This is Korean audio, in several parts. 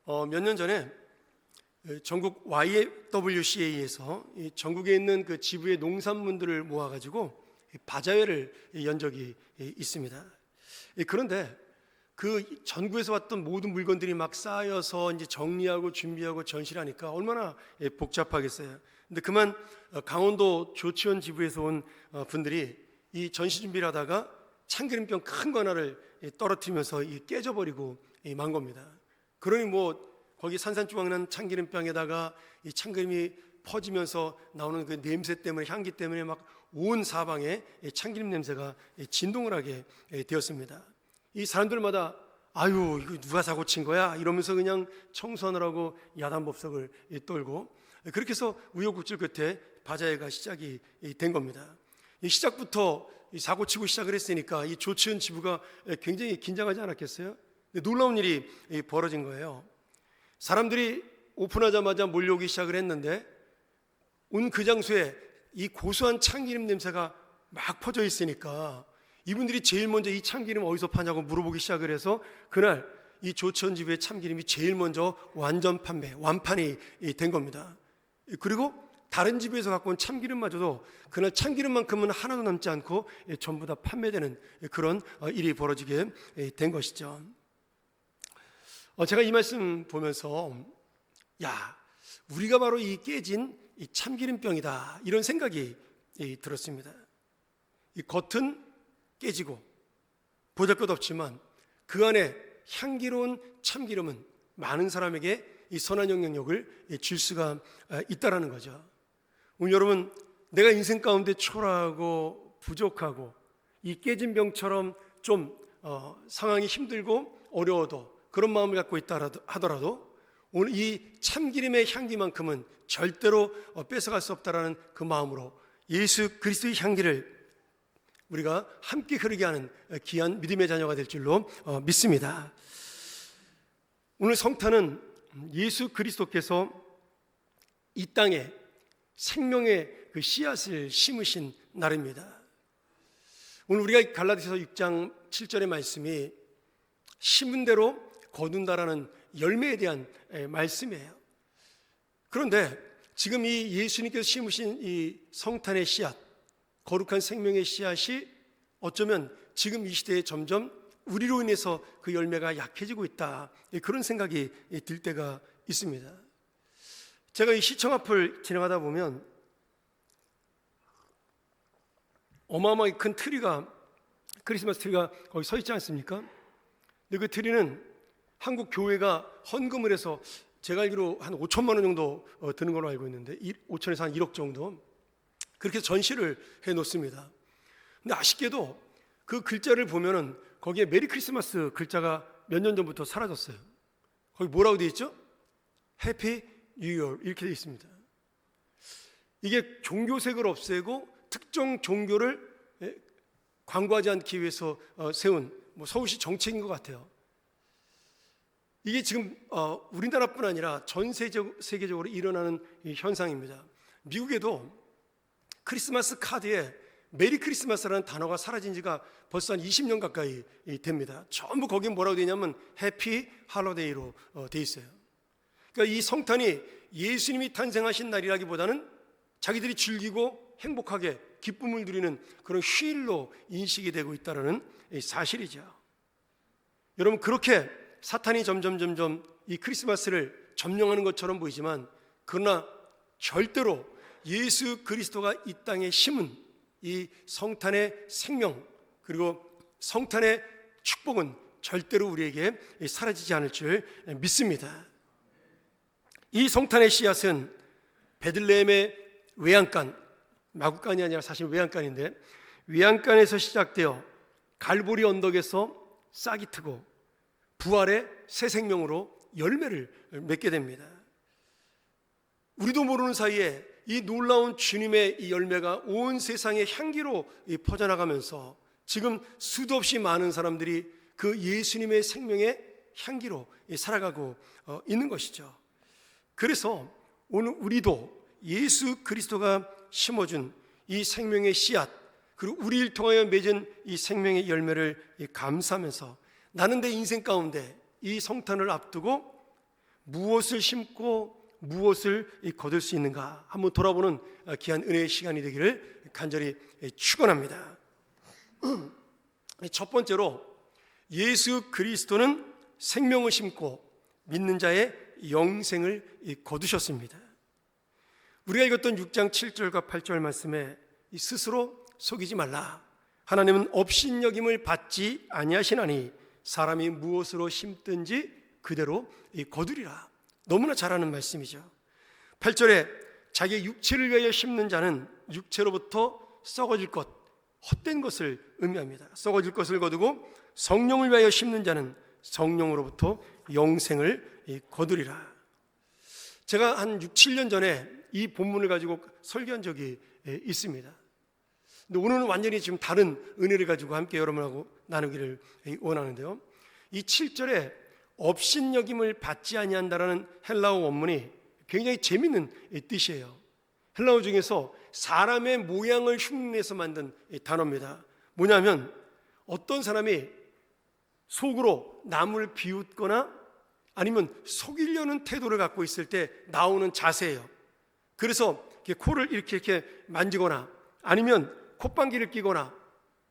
몇 년 전에 전국 YWCA에서 전국에 있는 그 지부의 농산물들을 모아가지고 바자회를 연 적이 있습니다. 그런데 그 전국에서 왔던 모든 물건들이 막 쌓여서 이제 정리하고 준비하고 전시를 하니까 얼마나 복잡하겠어요. 근데 그만 강원도 조치원 지부에서 온 분들이 이 전시 준비를 하다가 참기름병 큰 거 하나를 떨어뜨리면서 깨져버리고 만 겁니다. 그러니 뭐 거기 산산조각난 참기름병에다가 이 참기름이 퍼지면서 나오는 그 냄새 때문에, 향기 때문에 막 온 사방에 참기름 냄새가 진동을 하게 되었습니다. 이 사람들마다 아유 이거 누가 사고 친 거야 이러면서 그냥 청소하느라고 야단법석을 떨고, 그렇게 해서 우여곡절 끝에 바자회가 시작이 된 겁니다. 이 시작부터 사고 치고 시작을 했으니까 이 조치원 지부가 굉장히 긴장하지 않았겠어요? 놀라운 일이 벌어진 거예요. 사람들이 오픈하자마자 몰려오기 시작을 했는데 온 그 장소에 이 고소한 참기름 냄새가 막 퍼져 있으니까 이분들이 제일 먼저 이 참기름 어디서 파냐고 물어보기 시작을 해서 그날 이 조치원 지부의 참기름이 제일 먼저 완전 판매, 완판이 된 겁니다. 그리고 다른 집에서 갖고 온 참기름마저도 그날 참기름만큼은 하나도 남지 않고 전부 다 판매되는 그런 일이 벌어지게 된 것이죠. 제가 이 말씀 보면서 야, 우리가 바로 이 깨진 이 참기름병이다 이런 생각이 들었습니다. 이 겉은 깨지고 보잘것없지만 그 안에 향기로운 참기름은 많은 사람에게 이 선한 영향력을 줄 수가 있다라는 거죠. 오늘 여러분, 내가 인생 가운데 초라하고 부족하고 이 깨진 병처럼 좀 상황이 힘들고 어려워도 그런 마음을 갖고 있다 하더라도 오늘 이 참기름의 향기만큼은 절대로 뺏어갈 수 없다라는 그 마음으로 예수 그리스도의 향기를 우리가 함께 흐르게 하는 귀한 믿음의 자녀가 될 줄로 믿습니다. 오늘 성탄은 예수 그리스도께서 이 땅에 생명의 그 씨앗을 심으신 날입니다. 오늘 우리가 갈라디아서 6장 7절의 말씀이 심은 대로 거둔다라는 열매에 대한 말씀이에요. 그런데 지금 이 예수님께서 심으신 이 성탄의 씨앗, 거룩한 생명의 씨앗이 어쩌면 지금 이 시대에 점점 우리로 인해서 그 열매가 약해지고 있다, 그런 생각이 들 때가 있습니다. 제가 이 시청 앞을 지나가다 보면 어마어마하게 큰 트리가, 크리스마스 트리가 거기 서 있지 않습니까? 근데 그 트리는 한국 교회가 헌금을 해서 제가 알기로 한 5천만 원 정도 드는 걸로 알고 있는데 5천에서 한 1억 정도 그렇게 전시를 해놓습니다. 근데 아쉽게도 그 글자를 보면은 거기에 메리 크리스마스 글자가 몇 년 전부터 사라졌어요. 거기 뭐라고 되어 있죠? 해피 뉴 이어 이렇게 되어 있습니다. 이게 종교색을 없애고 특정 종교를 광고하지 않기 위해서 세운 서울시 정책인 것 같아요. 이게 지금 우리나라뿐 아니라 전 세계적으로 일어나는 현상입니다. 미국에도 크리스마스 카드에 메리 크리스마스라는 단어가 사라진 지가 벌써 한 20년 가까이 됩니다. 전부 거기에 뭐라고 되냐면 해피 할로데이로 돼 있어요. 그러니까 이 성탄이 예수님이 탄생하신 날이라기보다는 자기들이 즐기고 행복하게 기쁨을 누리는 그런 휴일로 인식이 되고 있다는 사실이죠. 여러분, 그렇게 사탄이 점점 이 크리스마스를 점령하는 것처럼 보이지만 그러나 절대로 예수 그리스도가 이 땅에 심은 이 성탄의 생명 그리고 성탄의 축복은 절대로 우리에게 사라지지 않을 줄 믿습니다. 이 성탄의 씨앗은 베들레헴의 외양간, 마구간이 아니라 사실 외양간인데 외양간에서 시작되어 갈보리 언덕에서 싹이 트고 부활의 새 생명으로 열매를 맺게 됩니다. 우리도 모르는 사이에 이 놀라운 주님의 이 열매가 온 세상에 향기로 퍼져나가면서 지금 수도 없이 많은 사람들이 그 예수님의 생명의 향기로 살아가고 있는 것이죠. 그래서 오늘 우리도 예수 그리스도가 심어준 이 생명의 씨앗 그리고 우리를 통하여 맺은 이 생명의 열매를 감사하면서 나는 내 인생 가운데 이 성탄을 앞두고 무엇을 심고 무엇을 거둘 수 있는가 한번 돌아보는 귀한 은혜의 시간이 되기를 간절히 축원합니다. 첫 번째로 예수 그리스도는 생명을 심고 믿는 자의 영생을 거두셨습니다. 우리가 읽었던 6장 7절과 8절 말씀에 스스로 속이지 말라. 하나님은 업신여김을 받지 아니하시나니 사람이 무엇으로 심든지 그대로 거두리라. 너무나 잘 아는 말씀이죠. 8절에 자기의 육체를 위하여 심는 자는 육체로부터 썩어질 것, 헛된 것을 의미합니다. 썩어질 것을 거두고 성령을 위하여 심는 자는 성령으로부터 영생을 거두리라. 제가 한 6, 7년 전에 이 본문을 가지고 설교한 적이 있습니다. 근데 오늘은 완전히 지금 다른 은혜를 가지고 함께 여러분하고 나누기를 원하는데요. 이 7절에 업신여김을 받지 아니한다라는 헬라어 원문이 굉장히 재밌는 뜻이에요. 헬라어 중에서 사람의 모양을 흉내내서 만든 단어입니다. 뭐냐면 어떤 사람이 속으로 남을 비웃거나 아니면 속이려는 태도를 갖고 있을 때 나오는 자세예요. 그래서 코를 이렇게 만지거나 아니면 콧방귀를 끼거나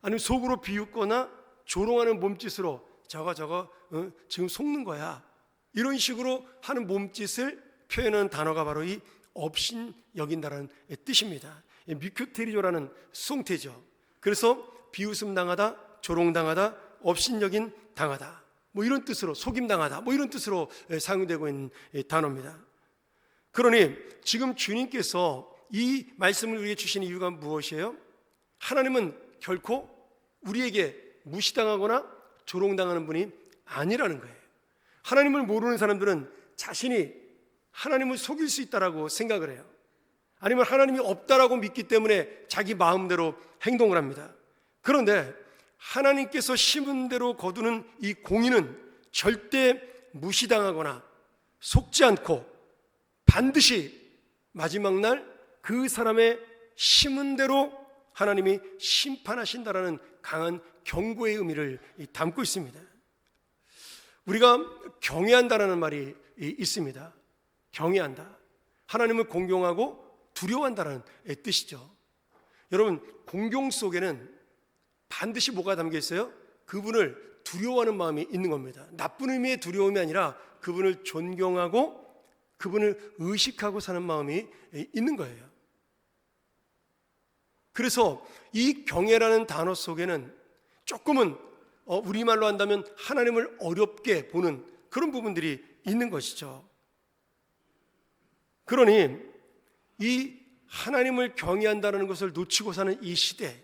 아니면 속으로 비웃거나 조롱하는 몸짓으로 저거 지금 속는 거야, 이런 식으로 하는 몸짓을 표현하는 단어가 바로 이 업신여긴다라는 뜻입니다. 미큐테리조라는 수송태죠. 그래서 비웃음 당하다, 조롱 당하다, 업신여긴 당하다, 뭐 이런 뜻으로, 속임 당하다, 뭐 이런 뜻으로 사용되고 있는 단어입니다. 그러니 지금 주님께서 이 말씀을 우리에게 주신 이유가 무엇이에요? 하나님은 결코 우리에게 무시당하거나 조롱당하는 분이 아니라는 거예요. 하나님을 모르는 사람들은 자신이 하나님을 속일 수 있다라고 생각을 해요. 아니면 하나님이 없다라고 믿기 때문에 자기 마음대로 행동을 합니다. 그런데 하나님께서 심은 대로 거두는 이 공의는 절대 무시당하거나 속지 않고 반드시 마지막 날 그 사람의 심은 대로 하나님이 심판하신다라는 강한 경고의 의미를 담고 있습니다. 우리가 경외한다라는 말이 있습니다. 경외한다, 하나님을 공경하고 두려워한다는 뜻이죠. 여러분, 공경 속에는 반드시 뭐가 담겨 있어요? 그분을 두려워하는 마음이 있는 겁니다. 나쁜 의미의 두려움이 아니라 그분을 존경하고 그분을 의식하고 사는 마음이 있는 거예요. 그래서 이 경외라는 단어 속에는 조금은 우리말로 한다면 하나님을 어렵게 보는 그런 부분들이 있는 것이죠. 그러니 이 하나님을 경외한다는 것을 놓치고 사는 이 시대,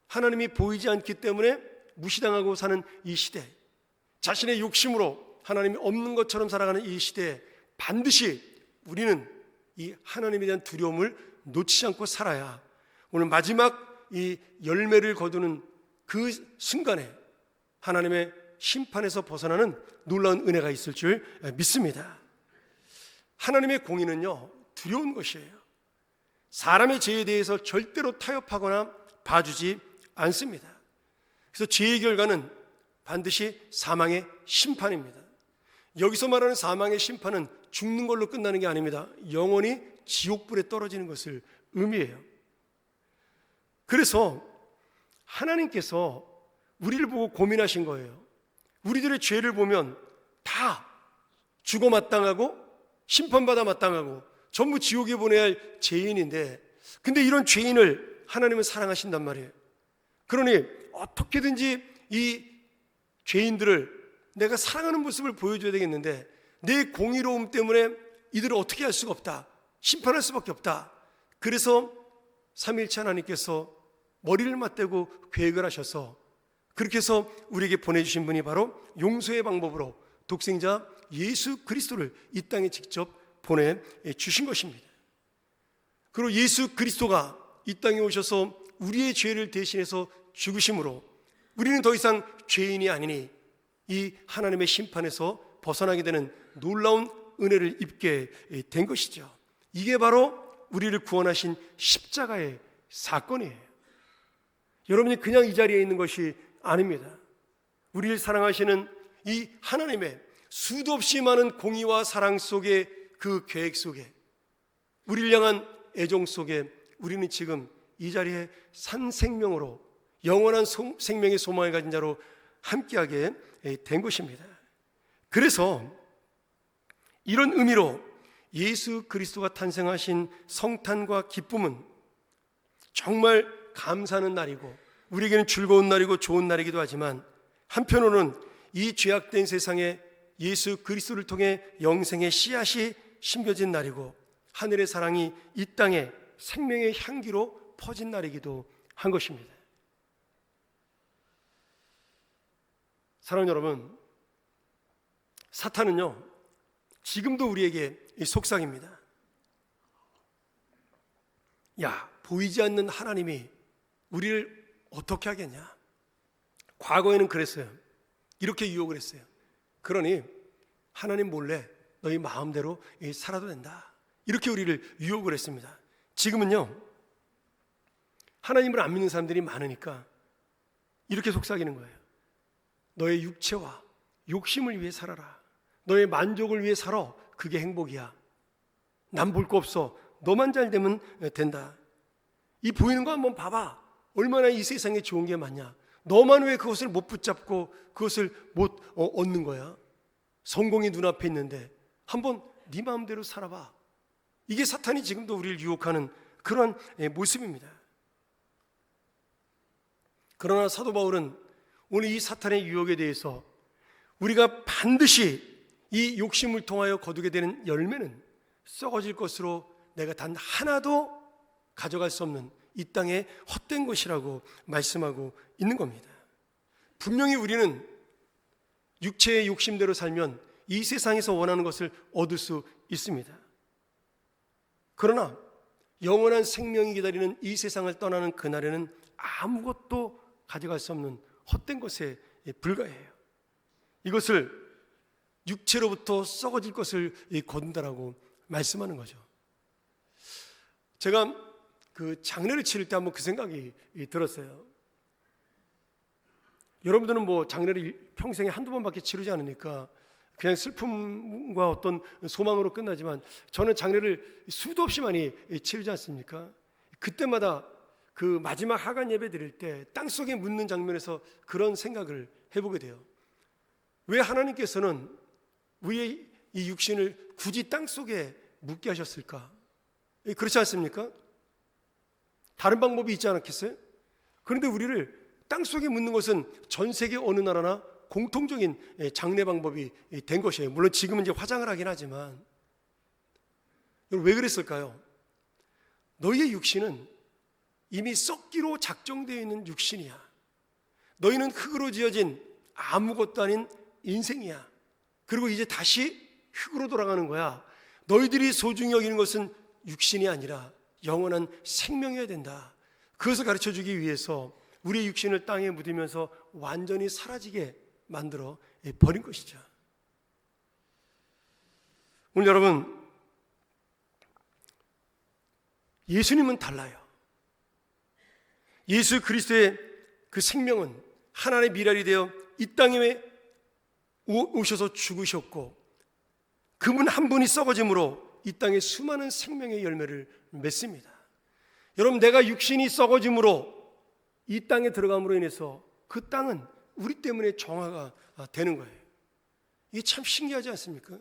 하나님이 보이지 않기 때문에 무시당하고 사는 이 시대, 자신의 욕심으로 하나님이 없는 것처럼 살아가는 이 시대에 반드시 우리는 이 하나님에 대한 두려움을 놓치지 않고 살아야 오늘 마지막 이 열매를 거두는 그 순간에 하나님의 심판에서 벗어나는 놀라운 은혜가 있을 줄 믿습니다. 하나님의 공의는요, 두려운 것이에요. 사람의 죄에 대해서 절대로 타협하거나 봐주지 않습니다. 그래서 죄의 결과는 반드시 사망의 심판입니다. 여기서 말하는 사망의 심판은 죽는 걸로 끝나는 게 아닙니다. 영원히 지옥불에 떨어지는 것을 의미해요. 그래서 하나님께서 우리를 보고 고민하신 거예요. 우리들의 죄를 보면 다 죽어 마땅하고 심판받아 마땅하고 전부 지옥에 보내야 할 죄인인데, 근데 이런 죄인을 하나님은 사랑하신단 말이에요. 그러니 어떻게든지 이 죄인들을 내가 사랑하는 모습을 보여줘야 되겠는데 내 공의로움 때문에 이들을 어떻게 할 수가 없다, 심판할 수밖에 없다. 그래서 삼위일체 하나님께서 머리를 맞대고 계획을 하셔서 그렇게 해서 우리에게 보내주신 분이 바로 용서의 방법으로 독생자 예수 그리스도를 이 땅에 직접 보내주신 것입니다. 그리고 예수 그리스도가 이 땅에 오셔서 우리의 죄를 대신해서 죽으심으로 우리는 더 이상 죄인이 아니니 이 하나님의 심판에서 벗어나게 되는 놀라운 은혜를 입게 된 것이죠. 이게 바로 우리를 구원하신 십자가의 사건이에요. 여러분이 그냥 이 자리에 있는 것이 아닙니다. 우리를 사랑하시는 이 하나님의 수도 없이 많은 공의와 사랑 속에, 그 계획 속에, 우리를 향한 애정 속에 우리는 지금 이 자리에 산 생명으로, 영원한 생명의 소망을 가진 자로 함께하게 된 것입니다. 그래서 이런 의미로 예수 그리스도가 탄생하신 성탄과 기쁨은 정말 감사하는 날이고 우리에게는 즐거운 날이고 좋은 날이기도 하지만, 한편으로는 이 죄악된 세상에 예수 그리스도를 통해 영생의 씨앗이 심겨진 날이고 하늘의 사랑이 이 땅에 생명의 향기로 퍼진 날이기도 한 것입니다. 사랑하는 여러분, 사탄은요 지금도 우리에게 속삭입니다. 야, 보이지 않는 하나님이 우리를 어떻게 하겠냐? 과거에는 그랬어요. 이렇게 유혹을 했어요. 그러니 하나님 몰래 너희 마음대로 살아도 된다, 이렇게 우리를 유혹을 했습니다. 지금은요 하나님을 안 믿는 사람들이 많으니까 이렇게 속삭이는 거예요. 너의 육체와 욕심을 위해 살아라. 너의 만족을 위해 살아. 그게 행복이야. 남 볼 거 없어. 너만 잘 되면 된다. 이 보이는 거 한번 봐봐. 얼마나 이 세상에 좋은 게 많냐. 너만 왜 그것을 못 붙잡고 그것을 못 얻는 거야? 성공이 눈앞에 있는데 한번 네 마음대로 살아봐. 이게 사탄이 지금도 우리를 유혹하는 그런 모습입니다. 그러나 사도 바울은 오늘 이 사탄의 유혹에 대해서 우리가 반드시 이 욕심을 통하여 거두게 되는 열매는 썩어질 것으로 내가 단 하나도 가져갈 수 없는 이 땅의 헛된 것이라고 말씀하고 있는 겁니다. 분명히 우리는 육체의 욕심대로 살면 이 세상에서 원하는 것을 얻을 수 있습니다. 그러나 영원한 생명이 기다리는 이 세상을 떠나는 그날에는 아무것도 가져갈 수 없는 헛된 것에 불과해요. 이것을 육체로부터 썩어질 것을 거둔다라고 말씀하는 거죠. 제가 그 장례를 치를 때 한번 그 생각이 들었어요. 여러분들은 뭐 장례를 평생에 한두 번밖에 치르지 않으니까 그냥 슬픔과 어떤 소망으로 끝나지만, 저는 장례를 수도 없이 많이 치르지 않습니까? 그때마다 그 마지막 하간 예배 드릴 때 땅속에 묻는 장면에서 그런 생각을 해보게 돼요. 왜 하나님께서는 우리의 이 육신을 굳이 땅속에 묻게 하셨을까? 그렇지 않습니까? 다른 방법이 있지 않았겠어요? 그런데 우리를 땅속에 묻는 것은 전 세계 어느 나라나 공통적인 장례 방법이 된 것이에요. 물론 지금은 이제 화장을 하긴 하지만, 왜 그랬을까요? 너희의 육신은 이미 썩기로 작정되어 있는 육신이야. 너희는 흙으로 지어진 아무것도 아닌 인생이야. 그리고 이제 다시 흙으로 돌아가는 거야. 너희들이 소중히 여기는 것은 육신이 아니라 영원한 생명이어야 된다. 그것을 가르쳐주기 위해서 우리의 육신을 땅에 묻으면서 완전히 사라지게 만들어 버린 것이죠. 오늘 여러분, 예수님은 달라요. 예수 그리스도의 그 생명은 하나님의 미랄이 되어 이 땅에 오셔서 죽으셨고, 그분 한 분이 썩어짐으로 이 땅에 수많은 생명의 열매를 맺습니다. 여러분, 내가 육신이 썩어짐으로 이 땅에 들어감으로 인해서 그 땅은 우리 때문에 정화가 되는 거예요. 이게 참 신기하지 않습니까?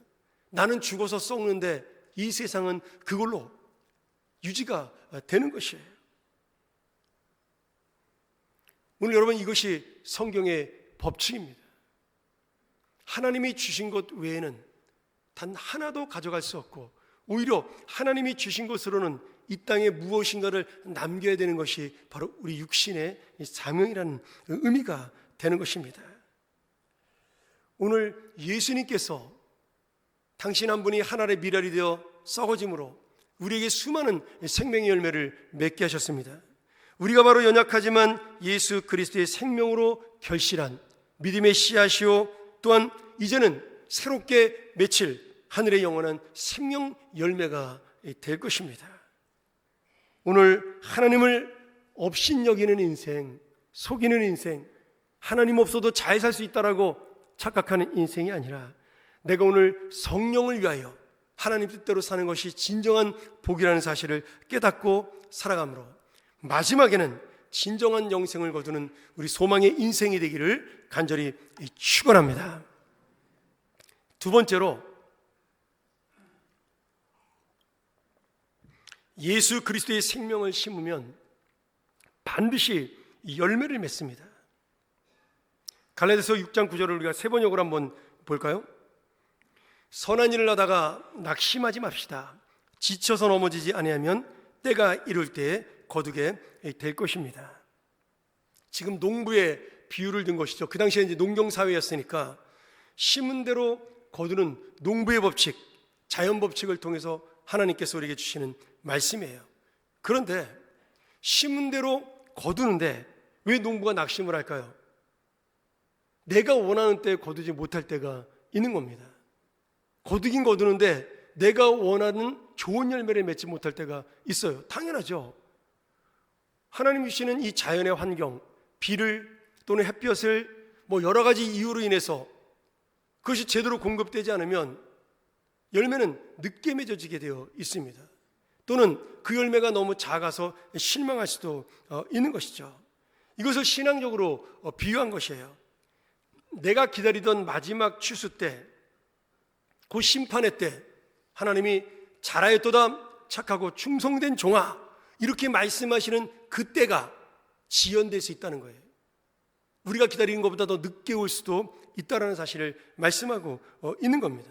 나는 죽어서 썩는데 이 세상은 그걸로 유지가 되는 것이에요. 오늘 여러분, 이것이 성경의 법칙입니다. 하나님이 주신 것 외에는 단 하나도 가져갈 수 없고, 오히려 하나님이 주신 것으로는 이 땅에 무엇인가를 남겨야 되는 것이 바로 우리 육신의 사명이라는 의미가 되는 것입니다. 오늘 예수님께서 당신 한 분이 하나님의 미랄이 되어 썩어짐으로 우리에게 수많은 생명의 열매를 맺게 하셨습니다. 우리가 바로 연약하지만 예수 그리스도의 생명으로 결실한 믿음의 씨앗이요, 또한 이제는 새롭게 맺힐 하늘의 영원한 생명 열매가 될 것입니다. 오늘 하나님을 업신여기는 인생, 속이는 인생, 하나님 없어도 잘 살 수 있다라고 착각하는 인생이 아니라 내가 오늘 성령을 위하여 하나님 뜻대로 사는 것이 진정한 복이라는 사실을 깨닫고 살아가므로 마지막에는 진정한 영생을 거두는 우리 소망의 인생이 되기를 간절히 축원합니다. 두 번째로, 예수 그리스도의 생명을 심으면 반드시 열매를 맺습니다. 갈라디아서 6장 9절을 우리가 세 번역으로 한번 볼까요? 선한 일을 하다가 낙심하지 맙시다. 지쳐서 넘어지지 아니하면 때가 이룰 때에 거두게 될 것입니다. 지금 농부의 비유를 든 것이죠. 그 당시에 이제 농경 사회였으니까 심은 대로 거두는 농부의 법칙, 자연 법칙을 통해서 하나님께서 우리에게 주시는 말씀이에요. 그런데 심은 대로 거두는데 왜 농부가 낙심을 할까요? 내가 원하는 때에 거두지 못할 때가 있는 겁니다. 거두긴 거두는데 내가 원하는 좋은 열매를 맺지 못할 때가 있어요. 당연하죠. 하나님 주시는 이 자연의 환경, 비를 또는 햇볕을 여러 가지 이유로 인해서 그것이 제대로 공급되지 않으면 열매는 늦게 맺어지게 되어 있습니다. 또는 그 열매가 너무 작아서 실망할 수도 있는 것이죠. 이것을 신앙적으로 비유한 것이에요. 내가 기다리던 마지막 추수 때, 그 심판의 때 하나님이 잘하였도다 착하고 충성된 종아, 이렇게 말씀하시는 그때가 지연될 수 있다는 거예요. 우리가 기다리는 것보다 더 늦게 올 수도 있다는 사실을 말씀하고 있는 겁니다.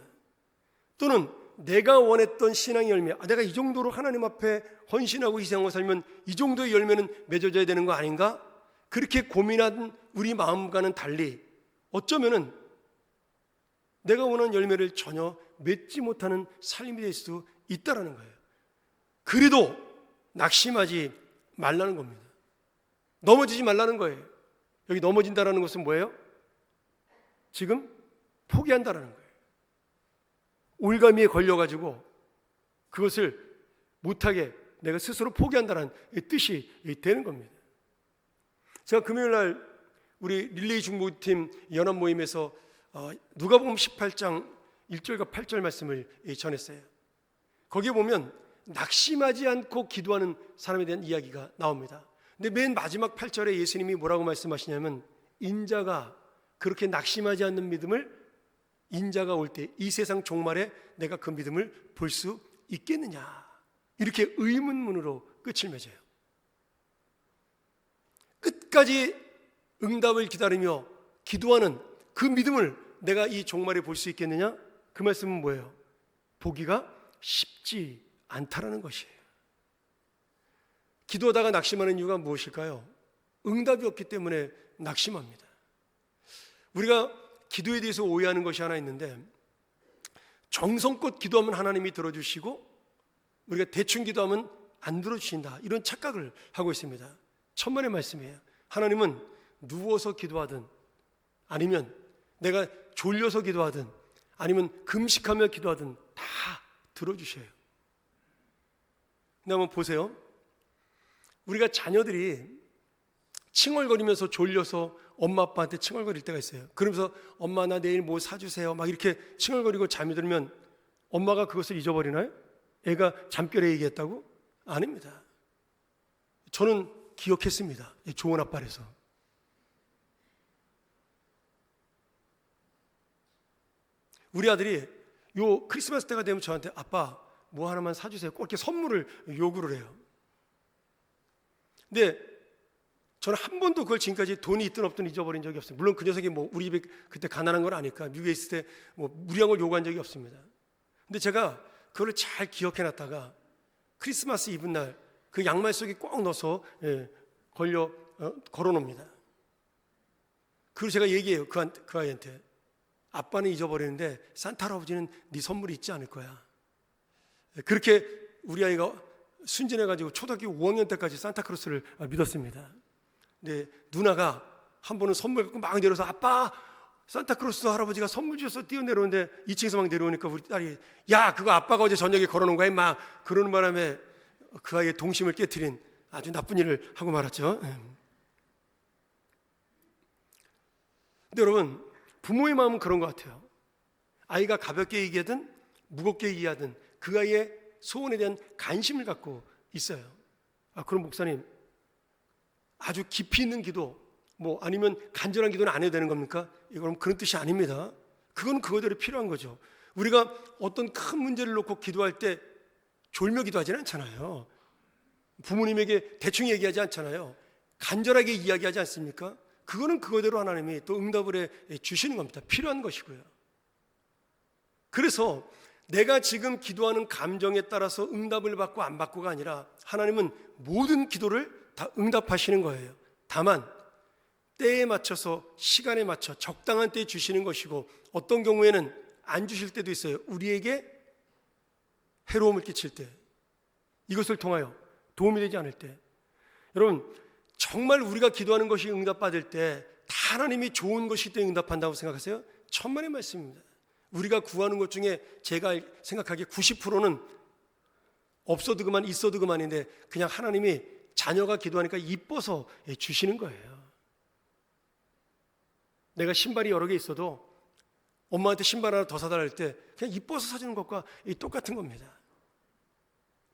또는 내가 원했던 신앙의 열매, 내가 이 정도로 하나님 앞에 헌신하고 희생하고 살면 이 정도의 열매는 맺어져야 되는 거 아닌가? 그렇게 고민한 우리 마음과는 달리 어쩌면은 내가 원하는 열매를 전혀 맺지 못하는 삶이 될 수도 있다는 거예요. 그래도 낙심하지 말라는 겁니다. 넘어지지 말라는 거예요. 여기 넘어진다는 것은 뭐예요? 지금 포기한다는 거예요. 올가미에 걸려가지고 그것을 못하게 내가 스스로 포기한다는 뜻이 되는 겁니다. 제가 금요일날 우리 릴레이 중보팀 연합 모임에서 누가복음 18장 1절과 8절 말씀을 전했어요. 거기에 보면 낙심하지 않고 기도하는 사람에 대한 이야기가 나옵니다. 근데 맨 마지막 8절에 예수님이 뭐라고 말씀하시냐면, 인자가 그렇게 낙심하지 않는 믿음을, 인자가 올 때 이 세상 종말에 내가 그 믿음을 볼 수 있겠느냐, 이렇게 의문문으로 끝을 맺어요. 끝까지 응답을 기다리며 기도하는 그 믿음을 내가 이 종말에 볼 수 있겠느냐? 그 말씀은 뭐예요? 보기가 쉽지 않다라는 것이에요. 기도하다가 낙심하는 이유가 무엇일까요? 응답이 없기 때문에 낙심합니다. 우리가 기도에 대해서 오해하는 것이 하나 있는데, 정성껏 기도하면 하나님이 들어주시고 우리가 대충 기도하면 안 들어주신다, 이런 착각을 하고 있습니다. 천만의 말씀이에요. 하나님은 누워서 기도하든, 아니면 내가 졸려서 기도하든, 아니면 금식하며 기도하든 다 들어주셔요. 근데 한번 보세요. 우리가 자녀들이 칭얼거리면서 졸려서 엄마 아빠한테 칭얼거릴 때가 있어요. 그러면서 엄마 나 내일 뭐 사주세요 막 이렇게 칭얼거리고 잠이 들면 엄마가 그것을 잊어버리나요? 애가 잠결에 얘기했다고? 아닙니다. 저는 기억했습니다. 좋은 아빠라서. 우리 아들이 요 크리스마스 때가 되면 저한테 아빠 뭐 하나만 사주세요, 꼭 이렇게 선물을 요구를 해요. 근데 저는 한 번도 그걸 지금까지 돈이 있든 없든 잊어버린 적이 없어요. 물론 그 녀석이 뭐 우리 집에 그때 가난한 걸 아니까 미국에 있을 때 뭐 무리한 걸 요구한 적이 없습니다. 근데 제가 그걸 잘 기억해놨다가 크리스마스 이브날 그 양말 속에 꼭 넣어서 걸어놓습니다. 그리고 제가 얘기해요, 그 아이한테. 아빠는 잊어버리는데 산타 할아버지는 네 선물이 있지 않을 거야. 그렇게 우리 아이가 순진해가지고 초등학교 5학년 때까지 산타크로스를 믿었습니다. 근데 누나가 한 번은 선물 갖고 막 내려서 아빠 산타크로스 할아버지가 선물 주셔서 뛰어내려오는데 2층에서 막 내려오니까 우리 딸이 야 그거 아빠가 어제 저녁에 걸어놓은 거야 막 그러는 바람에 그 아이의 동심을 깨트린 아주 나쁜 일을 하고 말았죠. 근데 여러분, 부모의 마음은 그런 것 같아요. 아이가 가볍게 얘기하든 무겁게 얘기하든 그 아이의 소원에 대한 관심을 갖고 있어요. 그럼 목사님, 아주 깊이 있는 기도, 아니면 간절한 기도는 안 해도 되는 겁니까? 이건 그런 뜻이 아닙니다. 그건 그거대로 필요한 거죠. 우리가 어떤 큰 문제를 놓고 기도할 때 졸며 기도하지는 않잖아요. 부모님에게 대충 얘기하지 않잖아요. 간절하게 이야기하지 않습니까? 그거는 그거대로 하나님이 또 응답을 해 주시는 겁니다. 필요한 것이고요. 그래서 내가 지금 기도하는 감정에 따라서 응답을 받고 안 받고가 아니라 하나님은 모든 기도를 다 응답하시는 거예요. 다만 때에 맞춰서, 시간에 맞춰 적당한 때에 주시는 것이고, 어떤 경우에는 안 주실 때도 있어요. 우리에게 해로움을 끼칠 때, 이것을 통하여 도움이 되지 않을 때. 여러분, 정말 우리가 기도하는 것이 응답받을 때 다 하나님이 좋은 것이기 때문에 응답한다고 생각하세요? 천만의 말씀입니다. 우리가 구하는 것 중에 제가 생각하기에 90%는 없어도 그만, 있어도 그만인데 그냥 하나님이 자녀가 기도하니까 이뻐서 주시는 거예요. 내가 신발이 여러 개 있어도 엄마한테 신발 하나 더 사달라 할 때 그냥 이뻐서 사주는 것과 똑같은 겁니다.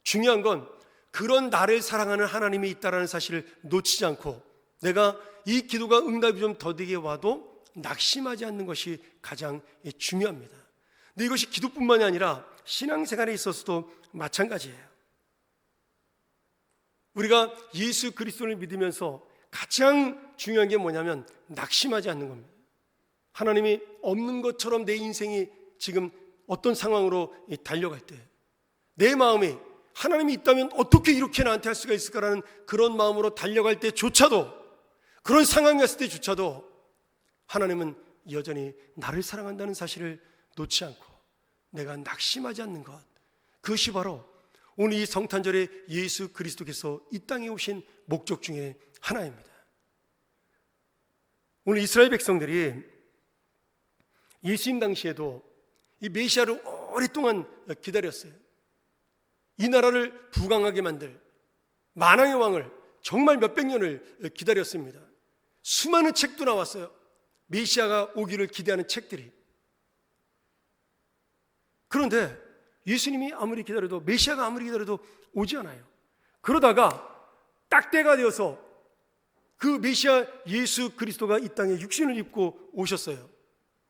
중요한 건 그런 나를 사랑하는 하나님이 있다는 사실을 놓치지 않고, 내가 이 기도가 응답이 좀 더디게 와도 낙심하지 않는 것이 가장 중요합니다. 근데 이것이 기도뿐만이 아니라 신앙생활에 있어서도 마찬가지예요. 우리가 예수 그리스도를 믿으면서 가장 중요한 게 뭐냐면 낙심하지 않는 겁니다. 하나님이 없는 것처럼 내 인생이 지금 어떤 상황으로 달려갈 때 내 마음이 하나님이 있다면 어떻게 이렇게 나한테 할 수가 있을까라는 그런 마음으로 달려갈 때조차도, 그런 상황이 왔을 때조차도 하나님은 여전히 나를 사랑한다는 사실을 놓지 않고 내가 낙심하지 않는 것, 그것이 바로 오늘 이 성탄절에 예수 그리스도께서 이 땅에 오신 목적 중에 하나입니다. 오늘 이스라엘 백성들이 예수님 당시에도 이 메시아를 오랫동안 기다렸어요. 이 나라를 부강하게 만들 만왕의 왕을 정말 몇백 년을 기다렸습니다. 수많은 책도 나왔어요. 메시아가 오기를 기대하는 책들이. 그런데 예수님이 아무리 기다려도, 메시아가 아무리 기다려도 오지 않아요. 그러다가 딱 때가 되어서 그 메시아 예수 그리스도가 이 땅에 육신을 입고 오셨어요.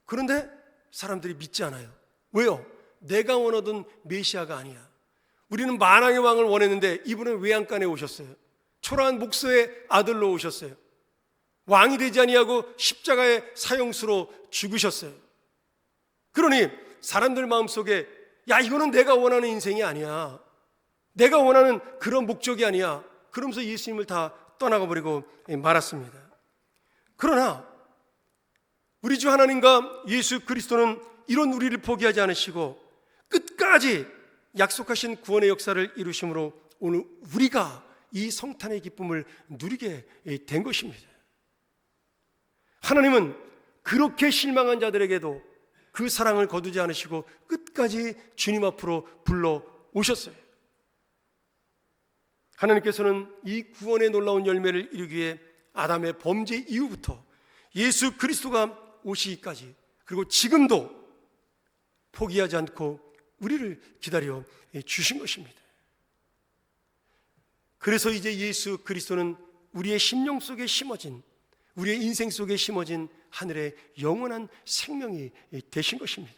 그런데 사람들이 믿지 않아요. 왜요? 내가 원하던 메시아가 아니야. 우리는 만왕의 왕을 원했는데 이분은 외양간에 오셨어요. 초라한 목소의 아들로 오셨어요. 왕이 되지 아니하고 십자가의 사형수로 죽으셨어요. 그러니 사람들 마음속에, 야, 이거는 내가 원하는 인생이 아니야, 내가 원하는 그런 목적이 아니야, 그러면서 예수님을 다 떠나가 버리고 말았습니다. 그러나 우리 주 하나님과 예수 그리스도는 이런 우리를 포기하지 않으시고 끝까지 약속하신 구원의 역사를 이루심으로 오늘 우리가 이 성탄의 기쁨을 누리게 된 것입니다. 하나님은 그렇게 실망한 자들에게도 그 사랑을 거두지 않으시고 끝까지 주님 앞으로 불러 오셨어요. 하나님께서는 이 구원의 놀라운 열매를 이루기 위해 아담의 범죄 이후부터 예수 그리스도가 오시기까지, 그리고 지금도 포기하지 않고 우리를 기다려 주신 것입니다. 그래서 이제 예수 그리스도는 우리의 심령 속에 심어진, 우리의 인생 속에 심어진 하늘의 영원한 생명이 되신 것입니다.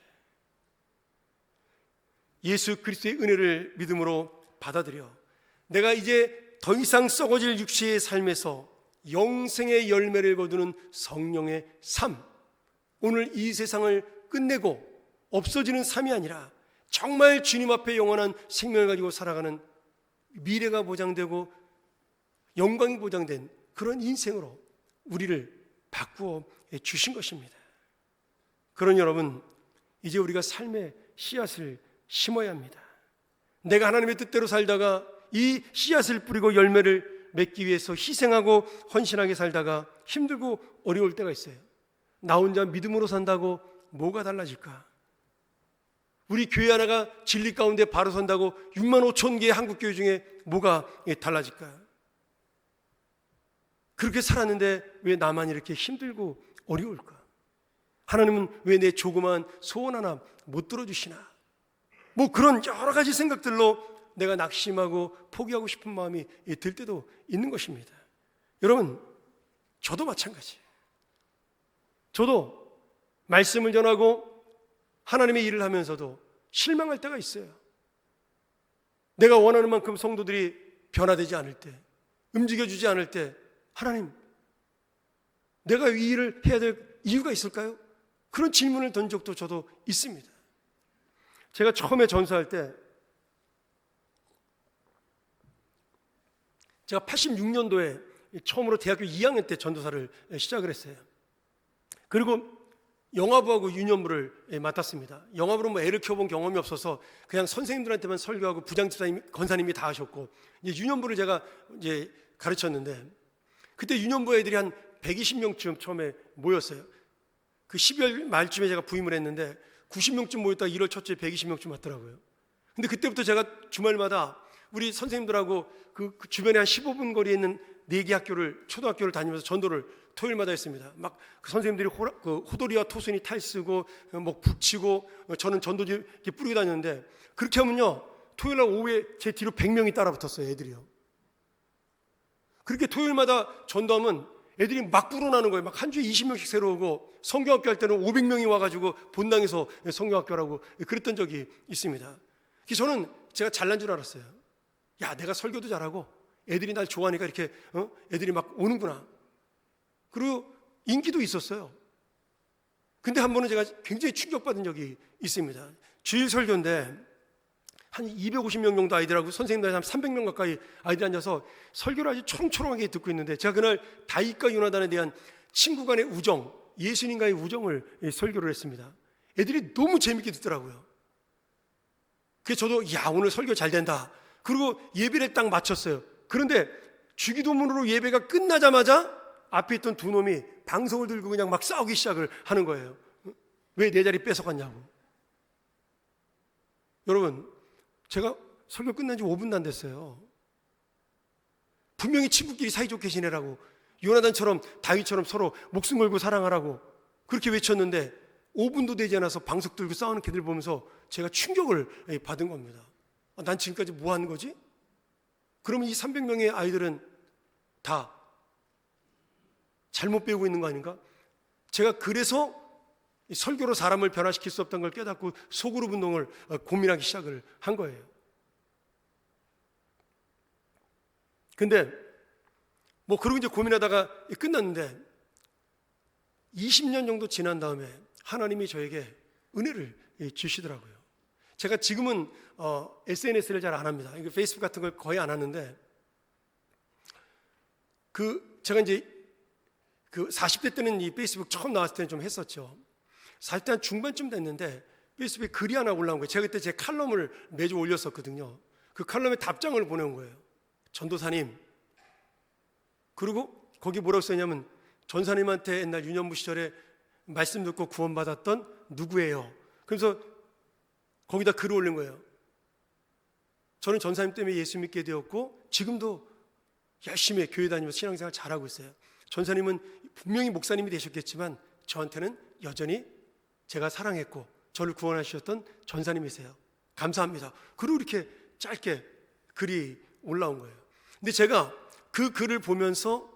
예수 그리스도의 은혜를 믿음으로 받아들여 내가 이제 더 이상 썩어질 육체의 삶에서 영생의 열매를 거두는 성령의 삶, 오늘 이 세상을 끝내고 없어지는 삶이 아니라 정말 주님 앞에 영원한 생명을 가지고 살아가는, 미래가 보장되고 영광이 보장된 그런 인생으로 우리를 바꾸어 주신 것입니다. 그러니 여러분, 이제 우리가 삶의 씨앗을 심어야 합니다. 내가 하나님의 뜻대로 살다가 이 씨앗을 뿌리고 열매를 맺기 위해서 희생하고 헌신하게 살다가 힘들고 어려울 때가 있어요. 나 혼자 믿음으로 산다고 뭐가 달라질까? 우리 교회 하나가 진리 가운데 바로 선다고 6만 5천 개의 한국교회 중에 뭐가 달라질까? 그렇게 살았는데 왜 나만 이렇게 힘들고 어려울까? 하나님은 왜 내 조그마한 소원 하나 못 들어주시나? 뭐 그런 여러 가지 생각들로 내가 낙심하고 포기하고 싶은 마음이 들 때도 있는 것입니다. 여러분, 저도 마찬가지예요. 저도 말씀을 전하고 하나님의 일을 하면서도 실망할 때가 있어요. 내가 원하는 만큼 성도들이 변화되지 않을 때, 움직여주지 않을 때, 하나님, 내가 이 일을 해야 될 이유가 있을까요? 그런 질문을 던 적도 저도 있습니다. 제가 처음에 전사할 때, 제가 86년도에 처음으로 대학교 2학년 때 전도사를 시작을 했어요. 그리고 영화부하고 유년부를 맡았습니다. 영화부는 뭐 애를 키워본 경험이 없어서 그냥 선생님들한테만 설교하고 부장집사님, 건사님이 다 하셨고, 이제 유년부를 제가 이제 가르쳤는데, 그때 유년부 애들이 한 120명쯤 처음에 모였어요. 그 12월 말쯤에 제가 부임을 했는데 90명쯤 모였다가 1월 첫째 120명쯤 왔더라고요. 근데 그때부터 제가 주말마다 우리 선생님들하고 그 주변에 한 15분 거리에 있는 4개 학교를, 초등학교를 다니면서 전도를 토요일마다 했습니다. 막 그 선생님들이 호돌이와 토순이 탈쓰고 뭐 북치고 저는 전도지 이렇게 뿌리고 다녔는데, 그렇게 하면요 토요일날 오후에 제 뒤로 100명이 따라 붙었어요. 애들이요. 그렇게 토요일마다 전도하면 애들이 막 불어나는 거예요. 막 한 주에 20명씩 새로 오고, 성경학교 할 때는 500명이 와가지고 본당에서 성경학교라고 그랬던 적이 있습니다. 그래서 저는 제가 잘난 줄 알았어요. 야, 내가 설교도 잘하고 애들이 날 좋아하니까 이렇게 애들이 막 오는구나. 그리고 인기도 있었어요. 근데 한 번은 제가 굉장히 충격받은 적이 있습니다. 주일 설교인데 한 250명 정도 아이들하고 선생님들 한 300명 가까이 아이들 앉아서 설교를 아주 초롱초롱하게 듣고 있는데, 제가 그날 다윗과 요나단에 대한 친구 간의 우정, 예수님과의 우정을 설교를 했습니다. 애들이 너무 재밌게 듣더라고요. 그래서 저도 야, 오늘 설교 잘 된다. 그리고 예배를 딱 마쳤어요. 그런데 주기도문으로 예배가 끝나자마자 앞에 있던 두 놈이 방송을 들고 그냥 막 싸우기 시작을 하는 거예요. 왜 내 자리 뺏어갔냐고. 여러분, 제가 설교 끝난 지 5분도 안 됐어요. 분명히 친구끼리 사이좋게 지내라고, 요나단처럼 다윗처럼 서로 목숨 걸고 사랑하라고 그렇게 외쳤는데 5분도 되지 않아서 방석 들고 싸우는 걔들 보면서 제가 충격을 받은 겁니다. 난 지금까지 뭐 하는 거지? 그러면 이 300명의 아이들은 다 잘못 배우고 있는 거 아닌가? 제가 그래서 설교로 사람을 변화시킬 수 없다는 걸 깨닫고 소그룹 운동을 고민하기 시작을 한 거예요. 근데 뭐 그러고 이제 고민하다가 끝났는데 20년 정도 지난 다음에 하나님이 저에게 은혜를 주시더라고요. 제가 지금은 SNS를 잘 안 합니다. 페이스북 같은 걸 거의 안 하는데, 제가 이제 40대 때는 이 페이스북 처음 나왔을 때는 좀 했었죠. 40대 한 중반쯤 됐는데 페이스북에 글이 하나 올라온 거예요. 제가 그때 제 칼럼을 매주 올렸었거든요. 그 칼럼에 답장을 보내온 거예요. 전도사님. 그리고 거기 뭐라고 써있냐면, 전사님한테 옛날 유년부 시절에 말씀 듣고 구원받았던 누구예요? 그래서 거기다 글을 올린 거예요. 저는 전사님 때문에 예수 믿게 되었고 지금도 열심히 교회 다니면서 신앙생활 잘하고 있어요. 전사님은 분명히 목사님이 되셨겠지만 저한테는 여전히 제가 사랑했고 저를 구원하셨던 전사님이세요. 감사합니다. 그리고 이렇게 짧게 글이 올라온 거예요. 근데 제가 그 글을 보면서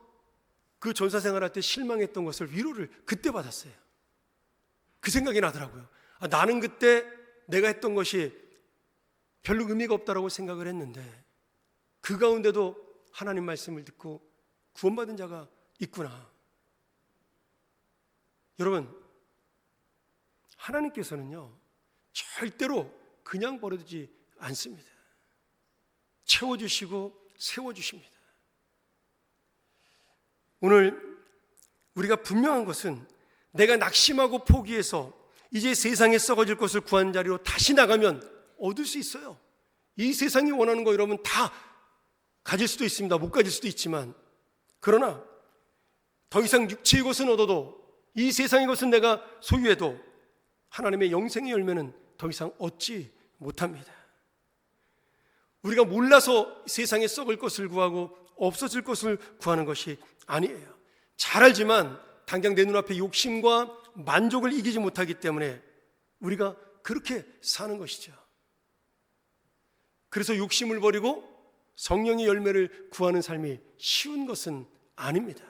그 전사 생활할 때 실망했던 것을 위로를 그때 받았어요. 그 생각이 나더라고요. 나는 그때 내가 했던 것이 별로 의미가 없다라고 생각을 했는데 그 가운데도 하나님 말씀을 듣고 구원받은 자가 있구나. 여러분, 하나님께서는요 절대로 그냥 버려두지 않습니다. 채워주시고 세워주십니다. 오늘 우리가 분명한 것은 내가 낙심하고 포기해서 이제 세상에 썩어질 것을 구한 자리로 다시 나가면 얻을 수 있어요. 이 세상이 원하는 거 여러분 다 가질 수도 있습니다. 못 가질 수도 있지만, 그러나 더 이상 육체의 것은 얻어도 이 세상의 것은 내가 소유해도 하나님의 영생의 열매는 더 이상 얻지 못합니다. 우리가 몰라서 세상에 썩을 것을 구하고 없어질 것을 구하는 것이 아니에요. 잘 알지만 당장 내 눈앞에 욕심과 만족을 이기지 못하기 때문에 우리가 그렇게 사는 것이죠. 그래서 욕심을 버리고 성령의 열매를 구하는 삶이 쉬운 것은 아닙니다.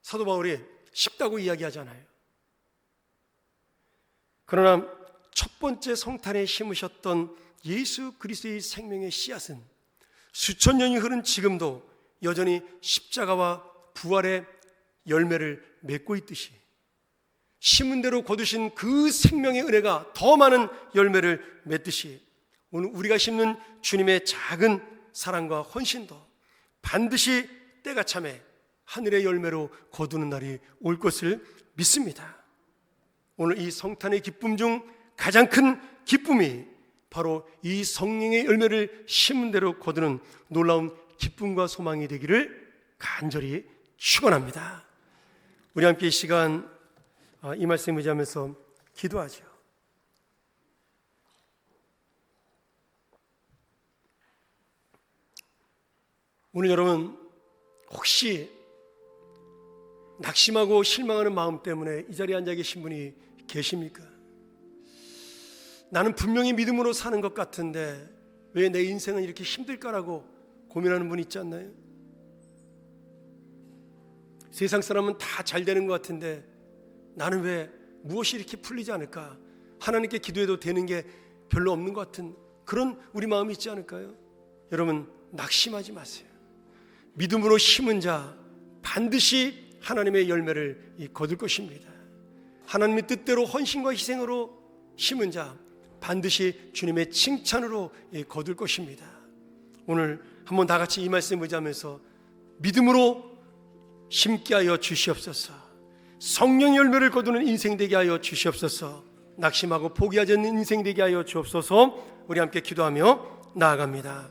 사도 바울이 쉽다고 이야기하잖아요. 그러나 첫 번째 성탄에 심으셨던 예수 그리스도의 생명의 씨앗은 수천 년이 흐른 지금도 여전히 십자가와 부활의 열매를 맺고 있듯이 심은 대로 거두신 그 생명의 은혜가 더 많은 열매를 맺듯이 오늘 우리가 심는 주님의 작은 사랑과 헌신도 반드시 때가 참에 하늘의 열매로 거두는 날이 올 것을 믿습니다. 오늘 이 성탄의 기쁨 중 가장 큰 기쁨이 바로 이 성령의 열매를 심은 대로 거두는 놀라운 기쁨과 소망이 되기를 간절히 축원합니다. 우리 함께 이 시간 이 말씀 의지하면서 기도하죠. 오늘 여러분 혹시 낙심하고 실망하는 마음 때문에 이 자리에 앉아 계신 분이 계십니까? 나는 분명히 믿음으로 사는 것 같은데 왜 내 인생은 이렇게 힘들까라고 고민하는 분 있지 않나요? 세상 사람은 다 잘 되는 것 같은데 나는 왜 무엇이 이렇게 풀리지 않을까? 하나님께 기도해도 되는 게 별로 없는 것 같은 그런 우리 마음이 있지 않을까요? 여러분 낙심하지 마세요. 믿음으로 심은 자 반드시 하나님의 열매를 거둘 것입니다. 하나님의 뜻대로 헌신과 희생으로 심은 자 반드시 주님의 칭찬으로 거둘 것입니다. 오늘 한번 다 같이 이 말씀 의지하면서 믿음으로 심게 하여 주시옵소서. 성령 열매를 거두는 인생 되게 하여 주시옵소서. 낙심하고 포기하지 않는 인생 되게 하여 주옵소서. 우리 함께 기도하며 나아갑니다.